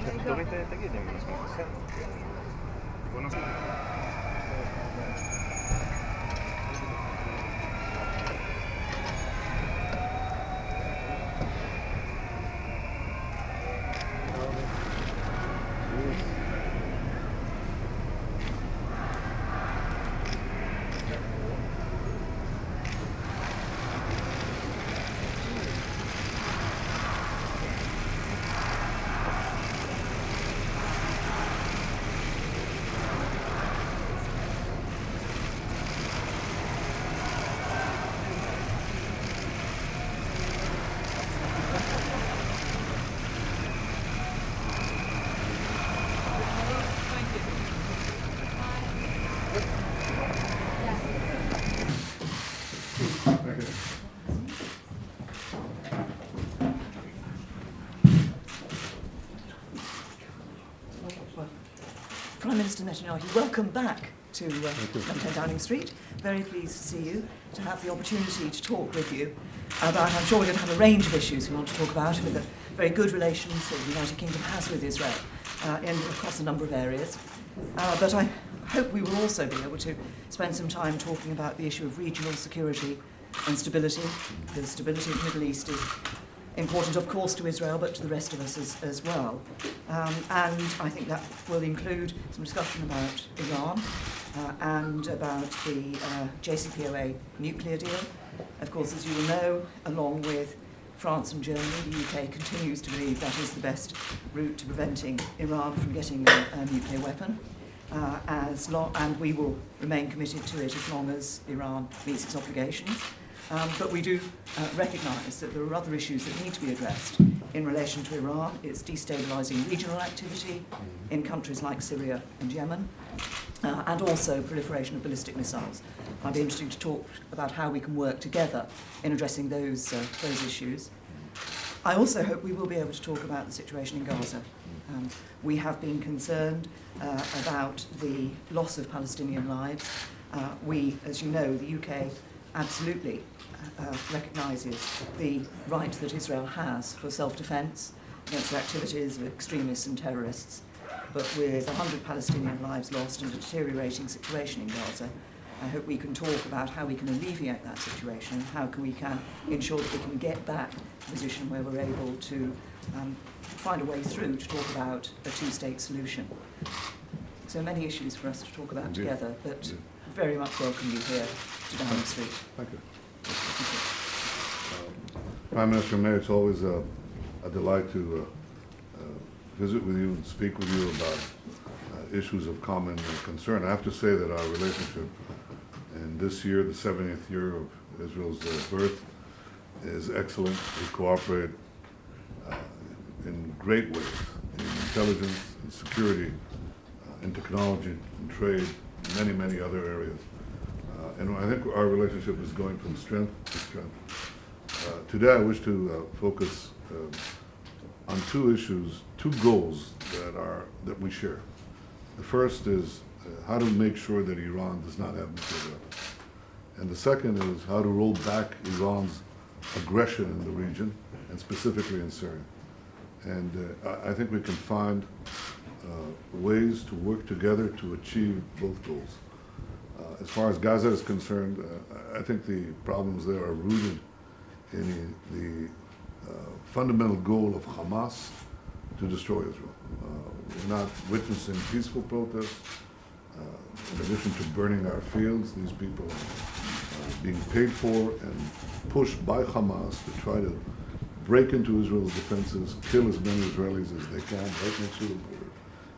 דורית תגיד אם יש משהו אחר. בוא נוסיף. Prime Minister Netanyahu, welcome back to Number 10 Downing Street. Very pleased to see you, to have the opportunity to talk with you about, I'm sure we're going to have a range of issues we want to talk about, with the very good relations that the United Kingdom has with Israel across a number of areas. But I hope we will also be able to spend some time talking about the issue of regional security and stability. The stability of the Middle East is important, of course, to Israel, but to the rest of us as well. And I think that will include some discussion about Iran and about the JCPOA nuclear deal. Of course, as you will know, along with France and Germany, the UK continues to believe that is the best route to preventing Iran from getting a nuclear weapon. And we will remain committed to it as long as Iran meets its obligations. But we do recognise that there are other issues that need to be addressed in relation to Iran. It's destabilising regional activity in countries like Syria and Yemen, and also proliferation of ballistic missiles. I'd be interested to talk about how we can work together in addressing those issues. I also hope we will be able to talk about the situation in Gaza. We have been concerned about the loss of Palestinian lives. We, as you know, the UK absolutely recognises the right that Israel has for self-defence against the activities of extremists and terrorists. But with 100 Palestinian lives lost and a deteriorating situation in Gaza, I hope we can talk about how we can alleviate that situation, how we can ensure that we can get back to a position where we're able to find a way through to talk about a two-state solution. So many issues for us to talk about together, but very much welcome you here to Downing Street. Thank you. Prime Minister May, it's always a delight to visit with you and speak with you about issues of common concern. I have to say that our relationship in this year, the 70th year of Israel's birth, is excellent. We cooperate in great ways in intelligence, in security, in technology, in trade, many, many other areas. And I think our relationship is going from strength to strength. Today I wish to focus on two issues, two goals that we share. The first is how to make sure that Iran does not have nuclear weapons. And the second is how to roll back Iran's aggression in the region, and specifically in Syria. And I think we can find ways to work together to achieve both goals. As far as Gaza is concerned, I think the problems there are rooted in the fundamental goal of Hamas to destroy Israel. We're not witnessing peaceful protests. In addition to burning our fields, these people are being paid for and pushed by Hamas to try to break into Israel's defenses, kill as many Israelis as they can right next to the border,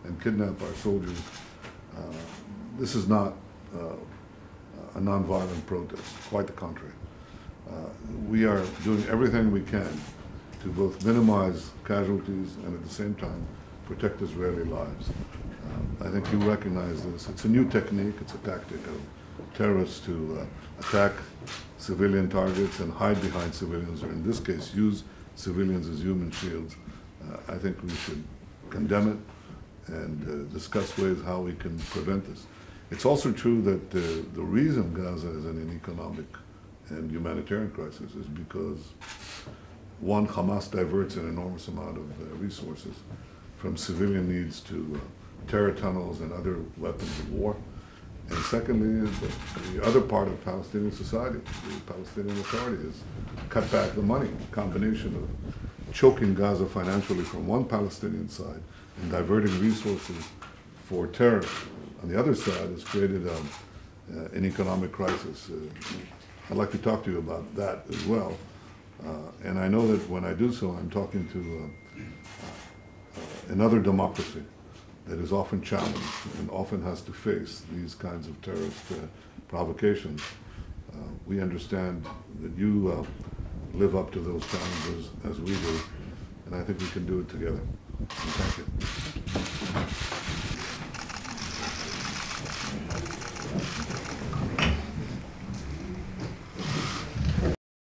and kidnap our soldiers. This is not a nonviolent protest, quite the contrary. We are doing everything we can to both minimize casualties and at the same time protect Israeli lives. I think you recognize this. It's a new technique, it's a tactic of terrorists to attack civilian targets and hide behind civilians, or in this case use civilians as human shields. I think we should condemn it and discuss ways how we can prevent this. It's also true that the reason Gaza is in an economic and humanitarian crisis is because, one, Hamas diverts an enormous amount of resources from civilian needs to terror tunnels and other weapons of war. And secondly, the other part of Palestinian society, the Palestinian Authority, is cut back the money, a combination of choking Gaza financially from one Palestinian side and diverting resources for terror on the other side has created an economic crisis. I'd like to talk to you about that as well. And I know that when I do so, I'm talking to another democracy that is often challenged and often has to face these kinds of terrorist provocations. We understand that you live up to those challenges as we do, and I think we can do it together. And thank you.